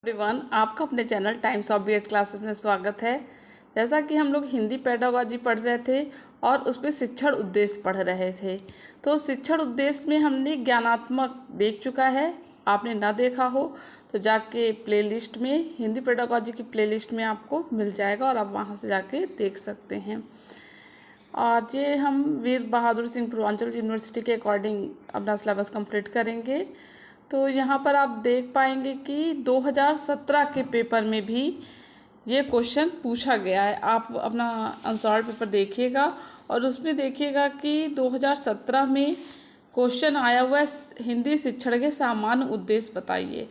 Everyone, आपका अपने channel Times of BEd Classes में स्वागत है। जैसा कि हम लोग हिंदी पेडागोजी पढ़ रहे थे और उसमें शिक्षण उद्देश्य पढ़ रहे थे, तो शिक्षण उद्देश्य में हमने ज्ञानात्मक देख चुका है। आपने ना देखा हो तो जाके प्लेलिस्ट में हिंदी पेडागोजी की प्लेलिस्ट में आपको मिल जाएगा और आप वहाँ से जाके देख सकते हैं। और ये हम वीर बहादुर सिंह पूर्वांचल यूनिवर्सिटी के अकॉर्डिंग अपना सिलेबस कंप्लीट करेंगे। तो यहाँ पर आप देख पाएंगे कि 2017 के पेपर में भी ये क्वेश्चन पूछा गया है। आप अपना आंसर पेपर देखिएगा और उसमें देखिएगा कि 2017 में क्वेश्चन आया हुआ है, हिंदी शिक्षण के सामान्य उद्देश्य बताइए।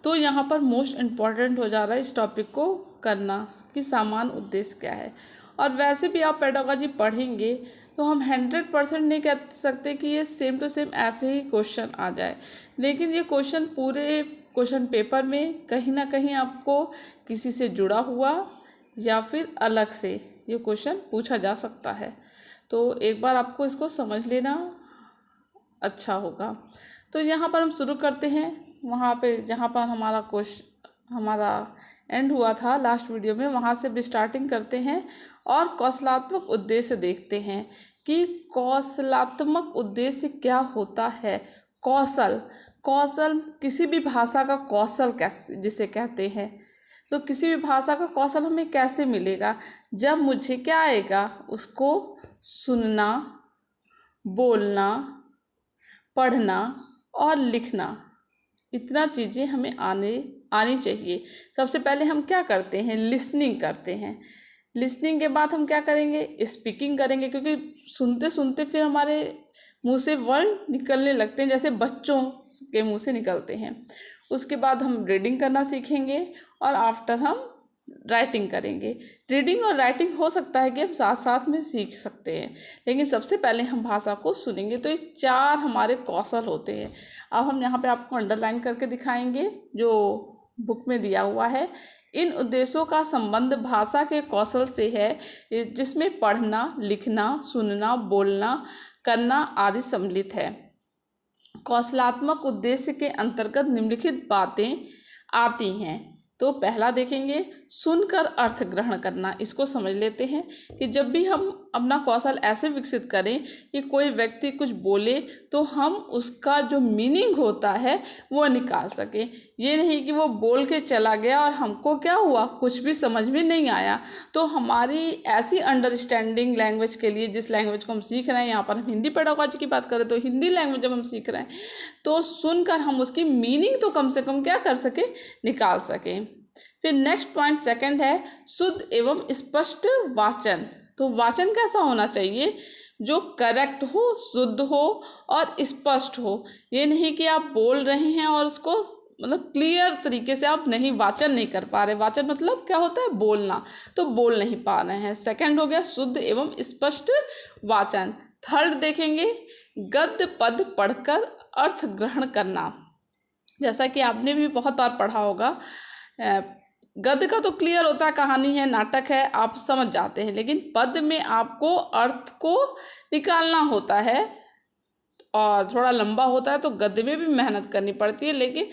तो यहाँ पर मोस्ट इम्पॉर्टेंट हो जा रहा है इस टॉपिक को करना कि सामान्य उद्देश्य क्या है। और वैसे भी आप पेडागोजी पढ़ेंगे तो हम 100% नहीं कह सकते कि ये सेम टू सेम ऐसे ही क्वेश्चन आ जाए, लेकिन ये क्वेश्चन पूरे क्वेश्चन पेपर में कहीं ना कहीं आपको किसी से जुड़ा हुआ या फिर अलग से ये क्वेश्चन पूछा जा सकता है। तो एक बार आपको इसको समझ लेना अच्छा होगा। तो यहाँ पर हम शुरू करते हैं वहाँ पे जहाँ पर हमारा एंड हुआ था लास्ट वीडियो में, वहाँ से भी स्टार्टिंग करते हैं और कौशलात्मक उद्देश्य देखते हैं कि कौशलात्मक उद्देश्य क्या होता है। कौशल कौशल किसी भी भाषा का कौशल कैसे जिसे कहते हैं, तो किसी भी भाषा का कौशल हमें कैसे मिलेगा जब मुझे क्या आएगा, उसको सुनना, बोलना, पढ़ना और लिखना, इतना चीज़ें हमें आनी चाहिए। सबसे पहले हम क्या करते हैं, लिसनिंग करते हैं। लिसनिंग के बाद हम क्या करेंगे, स्पीकिंग करेंगे, क्योंकि सुनते सुनते फिर हमारे मुंह से वर्ड निकलने लगते हैं जैसे बच्चों के मुंह से निकलते हैं। उसके बाद हम रीडिंग करना सीखेंगे और आफ्टर हम राइटिंग करेंगे। रीडिंग और राइटिंग हो सकता है कि हम साथ साथ में सीख सकते हैं, लेकिन सबसे पहले हम भाषा को सुनेंगे। तो ये 4 हमारे कौशल होते हैं। अब हम यहाँ पे आपको अंडरलाइन करके दिखाएंगे जो बुक में दिया हुआ है। इन उद्देश्यों का संबंध भाषा के कौशल से है, जिसमें पढ़ना, लिखना, सुनना, बोलना, करना आदि सम्मिलित है। कौशलात्मक उद्देश्य के अंतर्गत निम्नलिखित बातें आती हैं। तो पहला देखेंगे, सुनकर अर्थ ग्रहण करना। इसको समझ लेते हैं कि जब भी हम अपना कौशल ऐसे विकसित करें कि कोई व्यक्ति कुछ बोले तो हम उसका जो मीनिंग होता है वो निकाल सकें। ये नहीं कि वो बोल के चला गया और हमको क्या हुआ, कुछ भी समझ में नहीं आया। तो हमारी ऐसी अंडरस्टैंडिंग लैंग्वेज के लिए, जिस लैंग्वेज को हम सीख रहे हैं, यहाँ पर हम हिंदी पेडागोजी की बात करें तो हिंदी लैंग्वेज जब हम सीख रहे हैं तो सुनकर हम उसकी मीनिंग तो कम से कम क्या कर सकें, निकाल सकें। फिर नेक्स्ट पॉइंट सेकंड है, शुद्ध एवं स्पष्ट वाचन। तो वाचन कैसा होना चाहिए, जो करेक्ट हो, शुद्ध हो और स्पष्ट हो। ये नहीं कि आप बोल रहे हैं और उसको मतलब क्लियर तरीके से आप नहीं वाचन नहीं कर पा रहे। वाचन मतलब क्या होता है, बोलना, तो बोल नहीं पा रहे हैं। सेकंड हो गया शुद्ध एवं स्पष्ट वाचन। थर्ड देखेंगे, गद्य पद पढ़कर अर्थ ग्रहण करना। जैसा कि आपने भी बहुत बार पढ़ा होगा, गद्य का तो क्लियर होता है, कहानी है, नाटक है, आप समझ जाते हैं, लेकिन पद में आपको अर्थ को निकालना होता है और थोड़ा लंबा होता है, तो गद्य में भी मेहनत करनी पड़ती है, लेकिन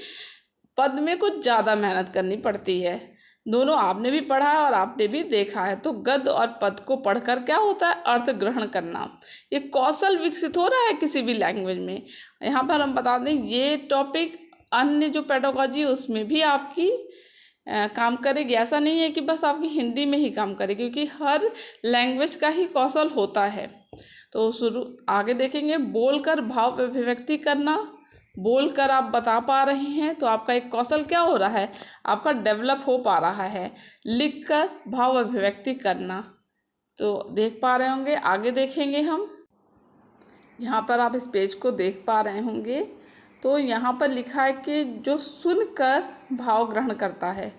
पद में कुछ ज़्यादा मेहनत करनी पड़ती है। दोनों आपने भी पढ़ा है और आपने भी देखा है। तो गद्य और पद को पढ़कर क्या होता है, अर्थ ग्रहण करना। ये कौशल विकसित हो रहा है किसी भी लैंग्वेज में। यहाँ पर हम बता दें, ये टॉपिक अन्य जो पेडागोजी उसमें भी आपकी काम करेगी। ऐसा नहीं है कि बस आपकी हिंदी में ही काम करेगी, क्योंकि हर लैंग्वेज का ही कौशल होता है। तो आगे देखेंगे, बोलकर भाव अभिव्यक्ति करना। बोलकर आप बता पा रहे हैं तो आपका एक कौशल क्या हो रहा है, आपका डेवलप हो पा रहा है। लिखकर भाव अभिव्यक्ति करना, तो देख पा रहे होंगे। आगे देखेंगे हम, यहाँ पर आप इस पेज को देख पा रहे होंगे। तो यहाँ पर लिखा है कि जो सुनकर भाव ग्रहण करता है,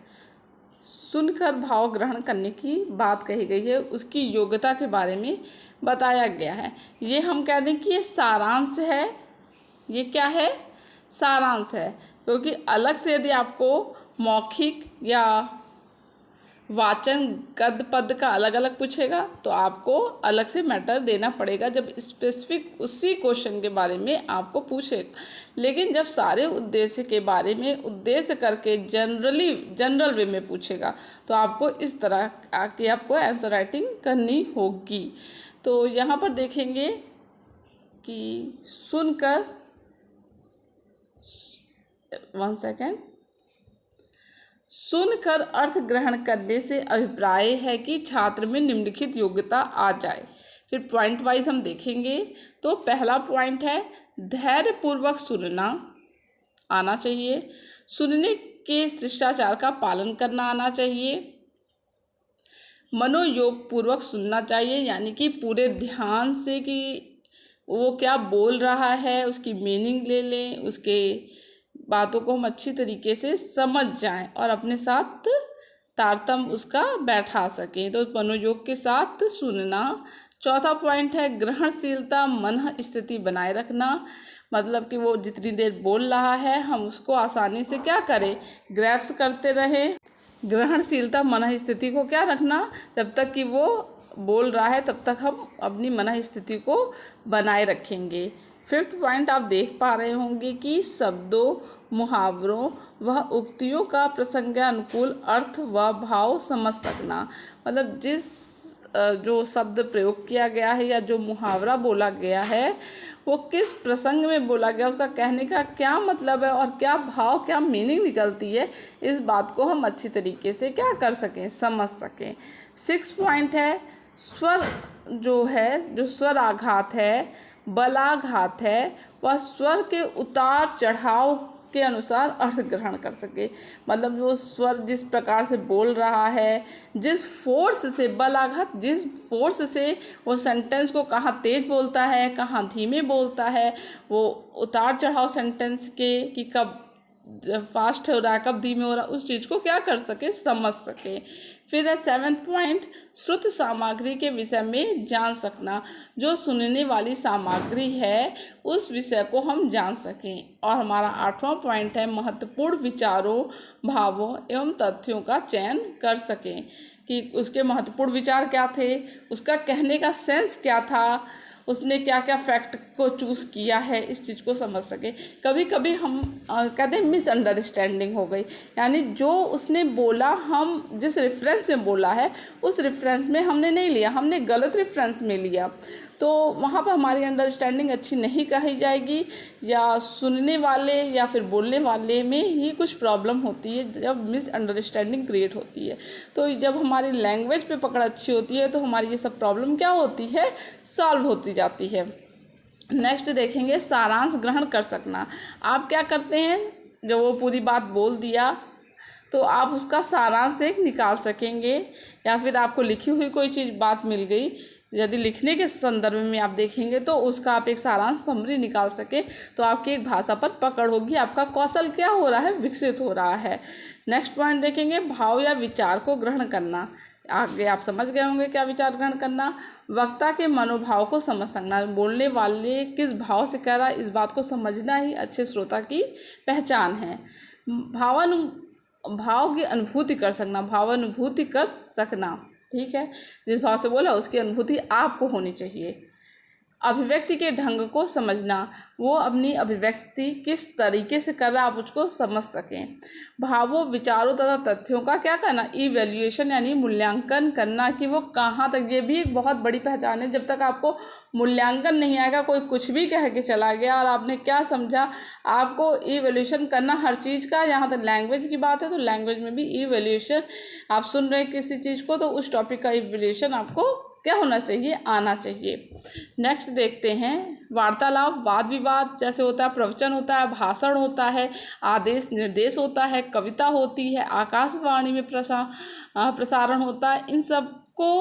सुनकर भाव ग्रहण करने की बात कही गई है, उसकी योग्यता के बारे में बताया गया है। ये हम कह दें कि ये सारांश है। ये क्या है, सारांश है, क्योंकि अलग से यदि आपको मौखिक या वाचन गद्य पद का अलग अलग पूछेगा तो आपको अलग से मैटर देना पड़ेगा जब स्पेसिफिक उसी क्वेश्चन के बारे में आपको पूछेगा। लेकिन जब सारे उद्देश्य के बारे में उद्देश्य करके जनरल वे में पूछेगा तो आपको इस तरह की आपको आंसर राइटिंग करनी होगी। तो यहाँ पर देखेंगे कि सुनकर 1 सेकेंड, सुनकर अर्थ ग्रहण करने से अभिप्राय है कि छात्र में निम्नलिखित योग्यता आ जाए। फिर पॉइंट वाइज हम देखेंगे तो पहला पॉइंट है धैर्यपूर्वक सुनना आना चाहिए, सुनने के शिष्टाचार का पालन करना आना चाहिए, मनोयोग पूर्वक सुनना चाहिए यानी कि पूरे ध्यान से कि वो क्या बोल रहा है उसकी मीनिंग ले लें, उसके बातों को हम अच्छी तरीके से समझ जाएं और अपने साथ तारतम्य उसका बैठा सकें। तो मनोयोग के साथ सुनना। चौथा पॉइंट है ग्रहणशीलता, मन स्थिति बनाए रखना, मतलब कि वो जितनी देर बोल रहा है हम उसको आसानी से क्या करें, ग्रैप्स करते रहें। ग्रहणशीलता मन स्थिति को क्या रखना, जब तक कि वो बोल रहा है तब तक हम अपनी मन स्थिति को बनाए रखेंगे। फिफ्थ पॉइंट आप देख पा रहे होंगे कि शब्दों, मुहावरों व उक्तियों का प्रसंगानुकूल अर्थ व भाव समझ सकना, मतलब जिस जो शब्द प्रयोग किया गया है या जो मुहावरा बोला गया है वो किस प्रसंग में बोला गया, उसका कहने का क्या मतलब है और क्या भाव, क्या मीनिंग निकलती है, इस बात को हम अच्छी तरीके से क्या कर सकें, समझ सकें। 6 पॉइंट है स्वर जो है, जो स्वर आघात है, बलाघात है, वह स्वर के उतार चढ़ाव के अनुसार अर्थ ग्रहण कर सके, मतलब वो स्वर जिस प्रकार से बोल रहा है, जिस फोर्स से बलाघात, जिस फोर्स से वो सेंटेंस को कहाँ तेज बोलता है कहाँ धीमे बोलता है, वो उतार चढ़ाव सेंटेंस के कि कब फास्ट हो रहा है कब धीमे हो रहा है, उस चीज़ को क्या कर सके, समझ सके। फिर है 7th पॉइंट श्रुत सामग्री के विषय में जान सकना, जो सुनने वाली सामग्री है उस विषय को हम जान सकें। और हमारा 8वां पॉइंट है महत्वपूर्ण विचारों, भावों एवं तथ्यों का चयन कर सकें कि उसके महत्वपूर्ण विचार क्या थे, उसका कहने का सेंस क्या था, उसने क्या क्या फैक्ट को चूज़ किया है, इस चीज़ को समझ सके। कभी कभी हम कहते हैं मिसअंडरस्टैंडिंग हो गई, यानी जो उसने बोला, हम जिस रेफरेंस में बोला है उस रेफरेंस में हमने नहीं लिया, हमने गलत रेफरेंस में लिया, तो वहाँ पर हमारी अंडरस्टैंडिंग अच्छी नहीं कही जाएगी, या सुनने वाले या फिर बोलने वाले में ही कुछ प्रॉब्लम होती है जब मिसअंडरस्टैंडिंग क्रिएट होती है। तो जब हमारी लैंग्वेज पे पकड़ अच्छी होती है तो हमारी ये सब प्रॉब्लम क्या होती है, सॉल्व होती जाती है। नेक्स्ट देखेंगे सारांश ग्रहण कर सकना। आप क्या करते हैं, जब वो पूरी बात बोल दिया तो आप उसका सारांश एक निकाल सकेंगे, या फिर आपको लिखी हुई कोई चीज़ बात मिल गई, यदि लिखने के संदर्भ में आप देखेंगे तो उसका आप एक सारांश समरी निकाल सके तो आपकी एक भाषा पर पकड़ होगी, आपका कौशल क्या हो रहा है, विकसित हो रहा है। नेक्स्ट पॉइंट देखेंगे भाव या विचार को ग्रहण करना। आगे आप समझ गए होंगे क्या विचार ग्रहण करना, वक्ता के मनोभाव को समझ सकना, बोलने वाले किस भाव से कह रहा है इस बात को समझना ही अच्छे श्रोता की पहचान है। भाव की अनुभूति कर सकना, भावानुभूति कर सकना, ठीक है, जिस भाव से बोला उसकी अनुभूति आपको होनी चाहिए। अभिव्यक्ति के ढंग को समझना, वो अपनी अभिव्यक्ति किस तरीके से कर रहा है आप उसको समझ सकें। भावों, विचारों तथा तथ्यों का क्या करना, इवैल्यूएशन यानी मूल्यांकन करना कि वो कहाँ तक, ये भी एक बहुत बड़ी पहचान है। जब तक आपको मूल्यांकन नहीं आएगा, कोई कुछ भी कह के चला गया और आपने क्या समझा, आपको इवैल्यूएशन करना हर चीज़ का। यहाँ तक लैंग्वेज की बात है तो लैंग्वेज में भी इवैल्यूएशन, आप सुन रहे हैं किसी चीज़ को तो उस टॉपिक का इवैल्यूएशन आपको क्या होना चाहिए, आना चाहिए। नेक्स्ट देखते हैं वार्तालाप, वाद विवाद जैसे होता है, प्रवचन होता है, भाषण होता है, आदेश निर्देश होता है, कविता होती है, आकाशवाणी में प्रसारण होता है। इन सब को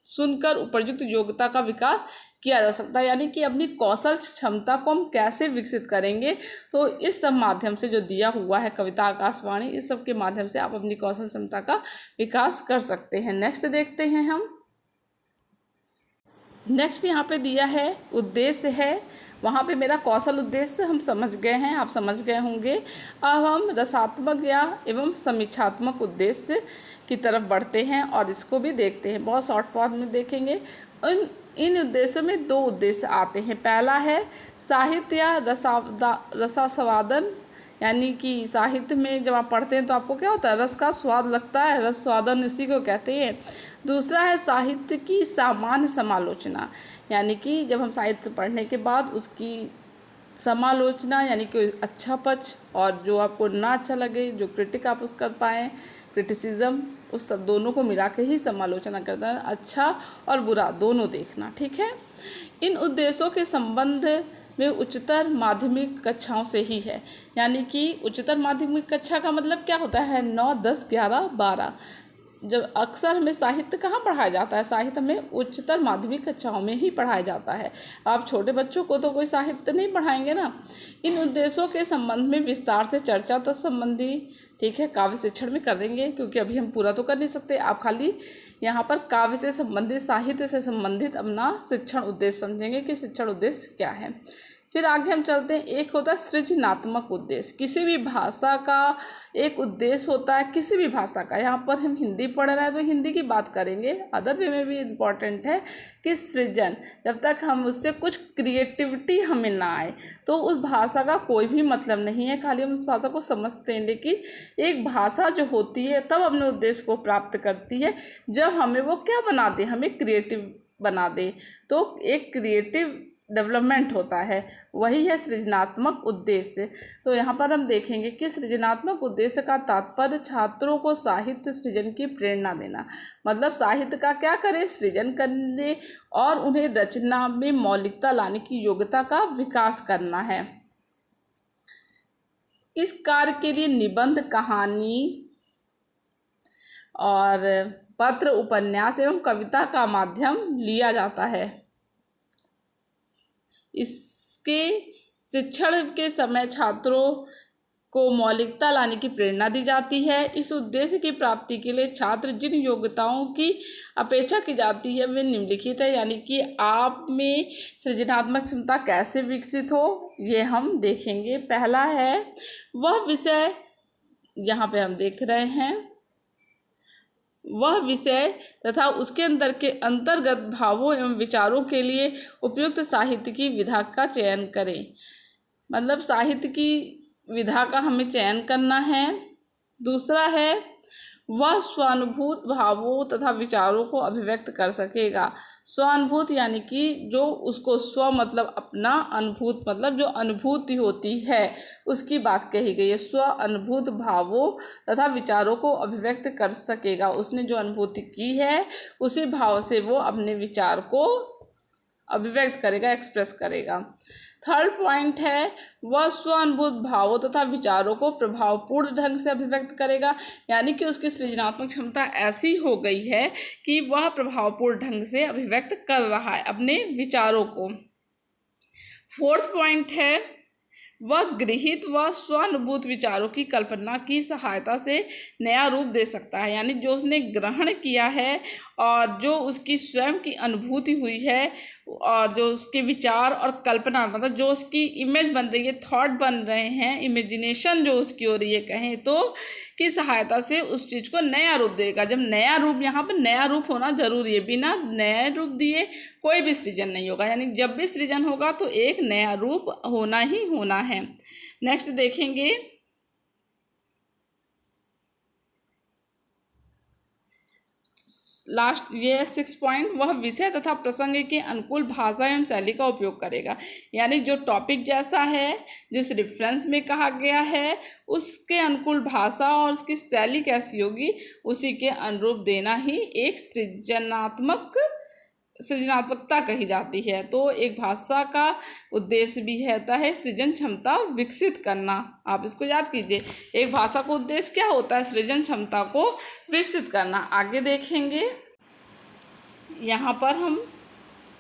सुनकर उपयुक्त योग्यता का विकास किया जा सकता है, यानी कि अपनी कौशल क्षमता को हम कैसे विकसित करेंगे, तो इस सब माध्यम से जो दिया हुआ है कविता, आकाशवाणी, इस सब के माध्यम से आप अपनी कौशल क्षमता का विकास कर सकते हैं। नेक्स्ट देखते हैं हम। नेक्स्ट यहाँ पे दिया है उद्देश्य है, वहाँ पे मेरा कौशल उद्देश्य हम समझ गए हैं, आप समझ गए होंगे। अब हम रसात्मक या एवं समीक्षात्मक उद्देश्य की तरफ बढ़ते हैं और इसको भी देखते हैं, बहुत शॉर्ट फॉर्म में देखेंगे। इन उद्देश्यों में दो उद्देश्य आते हैं। पहला है साहित्य या रसास्वादन, यानी कि साहित्य में जब आप पढ़ते हैं तो आपको क्या होता है, रस का स्वाद लगता है, रस स्वादन इसी को कहते हैं। दूसरा है साहित्य की सामान्य समालोचना, यानी कि जब हम साहित्य पढ़ने के बाद उसकी समालोचना, यानी कि अच्छा पक्ष और जो आपको ना अच्छा लगे, जो क्रिटिक आप उस कर पाएँ, क्रिटिसिज्म, उस सब दोनों को मिला के ही समालोचना करता है, अच्छा और बुरा दोनों देखना, ठीक है। इन उद्देश्यों के संबंध में उच्चतर माध्यमिक कक्षाओं से ही है, यानी कि उच्चतर माध्यमिक कक्षा का मतलब क्या होता है, 9, 10, 11, 12। जब अक्सर हमें साहित्य कहाँ पढ़ाया जाता है, साहित्य हमें उच्चतर माध्यमिक कक्षाओं में ही पढ़ाया जाता है। आप छोटे बच्चों को तो कोई साहित्य नहीं पढ़ाएंगे ना। इन उद्देश्यों के संबंध में विस्तार से चर्चा तत्संबंधी, ठीक है, काव्य शिक्षण में करेंगे, क्योंकि अभी हम पूरा तो कर नहीं सकते। आप खाली यहाँ पर काव्य से संबंधित, साहित्य से संबंधित अपना शिक्षण उद्देश्य समझेंगे कि शिक्षण उद्देश्य क्या है। फिर आगे हम चलते हैं। एक होता है सृजनात्मक उद्देश्य। किसी भी भाषा का एक उद्देश्य होता है, किसी भी भाषा का। यहाँ पर हम हिंदी पढ़ रहे हैं तो हिंदी की बात करेंगे, अदर वे में भी इम्पॉर्टेंट है कि सृजन, जब तक हम उससे कुछ क्रिएटिविटी हमें ना आए तो उस भाषा का कोई भी मतलब नहीं है, खाली हम उस भाषा को समझते हैं। लेकिन एक भाषा जो होती है तब अपने उद्देश्य को प्राप्त करती है जब हमें वो क्या बना दे, हमें क्रिएटिव बना दे। तो एक क्रिएटिव डेवलपमेंट होता है, वही है सृजनात्मक उद्देश्य। तो यहाँ पर हम देखेंगे कि सृजनात्मक उद्देश्य का तात्पर्य छात्रों को साहित्य सृजन की प्रेरणा देना, मतलब साहित्य का क्या करें, सृजन करने और उन्हें रचना में मौलिकता लाने की योग्यता का विकास करना है। इस कार्य के लिए निबंध, कहानी और पत्र, उपन्यास एवं कविता का माध्यम लिया जाता है। इसके शिक्षण के समय छात्रों को मौलिकता लाने की प्रेरणा दी जाती है। इस उद्देश्य की प्राप्ति के लिए छात्र जिन योग्यताओं की अपेक्षा की जाती है वे निम्नलिखित है, यानी कि आप में सृजनात्मक क्षमता कैसे विकसित हो ये हम देखेंगे। पहला है वह विषय, यहाँ पे हम देख रहे हैं, वह विषय तथा उसके अंदर के अंतर्गत भावों एवं विचारों के लिए उपयुक्त साहित्य की विधा का चयन करें, मतलब साहित्य की विधा का हमें चयन करना है। दूसरा है वह स्वानुभूत भावों तथा विचारों को अभिव्यक्त कर सकेगा। स्वानुभूत यानी कि जो उसको स्व मतलब अपना, अनुभूत मतलब जो अनुभूति होती है उसकी बात कही गई है। स्व अनुभूत भावों तथा विचारों को अभिव्यक्त कर सकेगा, उसने जो अनुभूति की है उसी भाव से वो अपने विचार को अभिव्यक्त करेगा, एक्सप्रेस करेगा। थर्ड पॉइंट है वह स्वानुभूत भावों तथा विचारों को प्रभावपूर्ण ढंग से अभिव्यक्त करेगा, यानी कि उसकी सृजनात्मक क्षमता ऐसी हो गई है कि वह प्रभावपूर्ण ढंग से अभिव्यक्त कर रहा है अपने विचारों को। फोर्थ पॉइंट है वह गृहीत व स्वानुभूत विचारों की कल्पना की सहायता से नया रूप दे सकता है, यानी जो उसने ग्रहण किया है और जो उसकी स्वयं की अनुभूति हुई है और जो उसके विचार और कल्पना, मतलब जो उसकी इमेज बन रही है, थॉट बन रहे हैं, इमेजिनेशन जो उसकी हो रही है कहें तो, की सहायता से उस चीज़ को नया रूप देगा। जब नया रूप, यहाँ पर नया रूप होना जरूरी है, बिना नए रूप दिए कोई भी सृजन नहीं होगा, यानी जब भी सृजन होगा तो एक नया रूप होना ही होना है। नेक्स्ट देखेंगे लास्ट, ये 6 पॉइंट, वह विषय तथा प्रसंग के अनुकूल भाषा एवं शैली का उपयोग करेगा, यानी जो टॉपिक जैसा है, जिस रेफरेंस में कहा गया है उसके अनुकूल भाषा और उसकी शैली कैसी होगी उसी के अनुरूप देना ही एक सृजनात्मकता कही जाती है। तो एक भाषा का उद्देश्य भी रहता है सृजन क्षमता विकसित करना, आप इसको याद कीजिए। एक भाषा का उद्देश्य क्या होता है, सृजन क्षमता को विकसित करना। आगे देखेंगे, यहाँ पर हम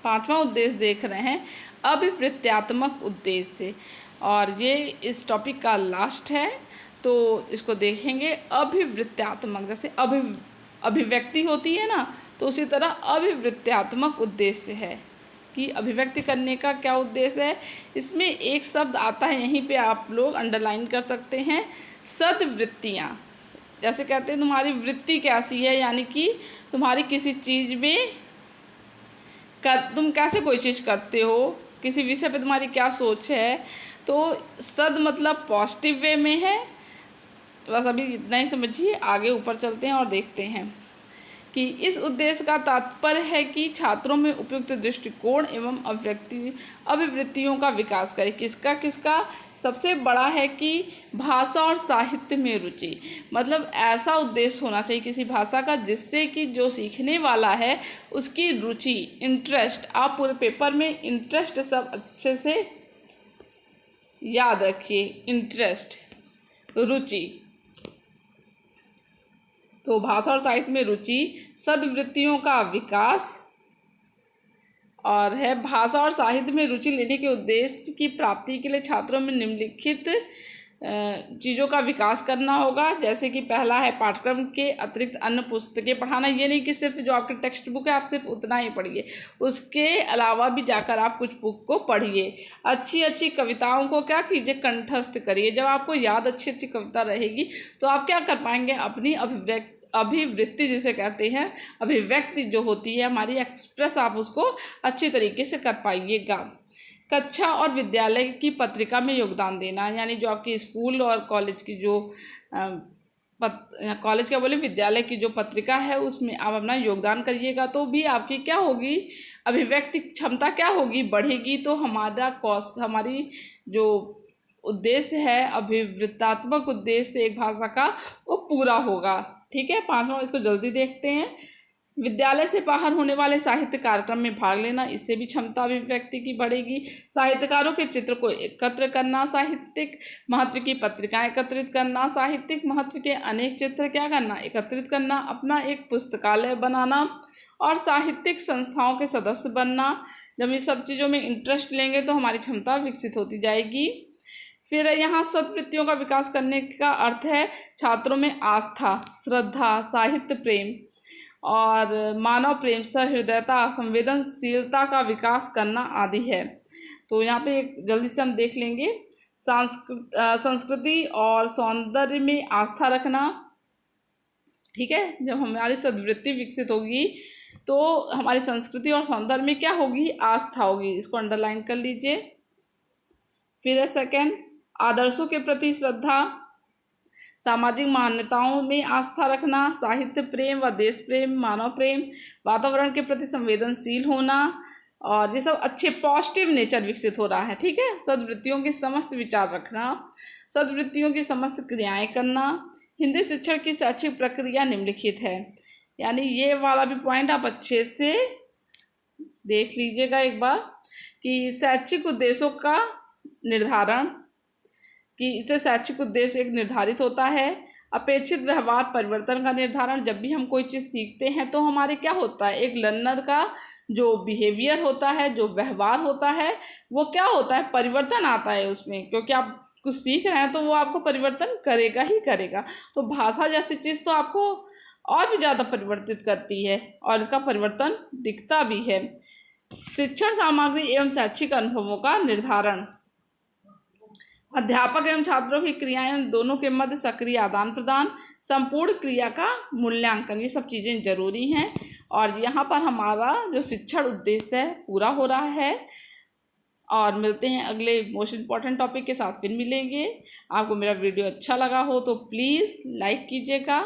5वां उद्देश्य देख रहे हैं अभिवृत्त्यात्मक उद्देश्य, और ये इस टॉपिक का लास्ट है, तो इसको देखेंगे। अभिवृत्त्यात्मक, जैसे अभिव्यक्ति होती है ना, तो उसी तरह अभिवृत्त्यात्मक उद्देश्य है, की अभिव्यक्ति करने का क्या उद्देश्य है। इसमें एक शब्द आता है, यहीं पे आप लोग अंडरलाइन कर सकते हैं, सद्वृत्तियाँ। जैसे कहते हैं तुम्हारी वृत्ति कैसी है, यानी कि तुम्हारी किसी चीज़ में तुम कैसे कोई चीज़ करते हो, किसी विषय पे तुम्हारी क्या सोच है। तो सद मतलब पॉजिटिव वे में है। बस अभी इतना ही समझिए, आगे ऊपर चलते हैं और देखते हैं कि इस उद्देश्य का तात्पर्य है कि छात्रों में उपयुक्त दृष्टिकोण एवं अभिवृत्तियों का विकास करें। किसका किसका सबसे बड़ा है कि भाषा और साहित्य में रुचि, मतलब ऐसा उद्देश्य होना चाहिए किसी भाषा का जिससे कि जो सीखने वाला है उसकी रुचि, इंटरेस्ट। आप पूरे पेपर में इंटरेस्ट सब अच्छे से याद रखिए, इंटरेस्ट, रुचि। तो भाषा और साहित्य में रुचि, सद्वृत्तियों का विकास, और है भाषा और साहित्य में रुचि लेने के उद्देश्य की प्राप्ति के लिए छात्रों में निम्नलिखित चीज़ों का विकास करना होगा। जैसे कि पहला है पाठ्यक्रम के अतिरिक्त अन्य पुस्तकें पढ़ाना। ये नहीं कि सिर्फ जो आपकी टेक्स्ट बुक है आप सिर्फ उतना ही पढ़िए, उसके अलावा भी जाकर आप कुछ बुक को पढ़िए। अच्छी अच्छी कविताओं को क्या कीजिए, कंठस्थ करिए। जब आपको याद अच्छी अच्छी कविता रहेगी तो आप क्या कर पाएंगे, अपनी अभिवृत्ति जिसे कहते हैं, अभिव्यक्ति जो होती है हमारी, एक्सप्रेस, आप उसको अच्छी तरीके से कर पाइएगा। कक्षा और विद्यालय की पत्रिका में योगदान देना, यानी जो आपकी स्कूल और कॉलेज की जो कॉलेज क्या बोले, विद्यालय की जो पत्रिका है उसमें आप अपना योगदान करिएगा। तो भी आपकी क्या होगी, अभिव्यक्ति क्षमता क्या होगी, बढ़ेगी। तो हमारी जो उद्देश्य है, अभिवृत्तात्मक उद्देश्य एक भाषा का, वो पूरा होगा। ठीक है, पांचवा, इसको जल्दी देखते हैं। विद्यालय से बाहर होने वाले साहित्य कार्यक्रम में भाग लेना, इससे भी क्षमता अभिव्यक्ति की बढ़ेगी। साहित्यकारों के चित्र को एकत्र करना, साहित्यिक महत्व की पत्रिकाएं एकत्रित करना, साहित्यिक महत्व के अनेक चित्र क्या करना, एकत्रित करना, अपना एक पुस्तकालय बनाना और साहित्यिक संस्थाओं के सदस्य बनना। जब ये सब चीज़ों में इंटरेस्ट लेंगे तो हमारी क्षमता विकसित होती जाएगी। फिर यहाँ सद्वृत्तियों का विकास करने का अर्थ है छात्रों में आस्था, श्रद्धा, साहित्य प्रेम और मानव प्रेम, सहृदयता, संवेदनशीलता का विकास करना आदि है। तो यहाँ पे जल्दी से हम देख लेंगे, संस्कृति और सौंदर्य में आस्था रखना। ठीक है, जब हमारी सद्वृत्ति विकसित होगी तो हमारी संस्कृति और सौंदर्य में क्या होगी, आस्था होगी। इसको अंडरलाइन कर लीजिए। फिर है सेकेंड, आदर्शों के प्रति श्रद्धा, सामाजिक मान्यताओं में आस्था रखना, साहित्य प्रेम व देश प्रेम, मानव प्रेम, वातावरण के प्रति संवेदनशील होना, और ये सब अच्छे पॉजिटिव नेचर विकसित हो रहा है। ठीक है, सद्वृत्तियों के समस्त विचार रखना, सद्वृत्तियों की समस्त क्रियाएं करना। हिंदी शिक्षण की शैक्षिक प्रक्रिया निम्नलिखित है, यानी ये वाला भी पॉइंट आप अच्छे से देख लीजिएगा एक बार, कि शैक्षिक उद्देश्यों का निर्धारण, कि इससे शैक्षिक उद्देश्य एक निर्धारित होता है। अपेक्षित व्यवहार परिवर्तन का निर्धारण, जब भी हम कोई चीज़ सीखते हैं तो हमारे क्या होता है, एक लर्नर का जो बिहेवियर होता है, जो व्यवहार होता है, वो क्या होता है, परिवर्तन आता है उसमें, क्योंकि आप कुछ सीख रहे हैं तो वो आपको परिवर्तन करेगा ही करेगा। तो भाषा जैसी चीज़ तो आपको और भी ज़्यादा परिवर्तित करती है और इसका परिवर्तन दिखता भी है। शिक्षण सामग्री एवं शैक्षिक अनुभवों का निर्धारण, अध्यापक एवं छात्रों की क्रियाएं दोनों के मध्य सक्रिय आदान प्रदान, संपूर्ण क्रिया का मूल्यांकन, ये सब चीज़ें जरूरी हैं। और यहाँ पर हमारा जो शिक्षण उद्देश्य है पूरा हो रहा है। और मिलते हैं अगले मोस्ट इम्पॉर्टेंट टॉपिक के साथ, फिर मिलेंगे। आपको मेरा वीडियो अच्छा लगा हो तो प्लीज़ लाइक कीजिएगा,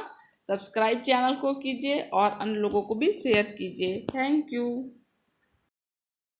सब्सक्राइब चैनल को कीजिए और अन्य लोगों को भी शेयर कीजिए। Thank you.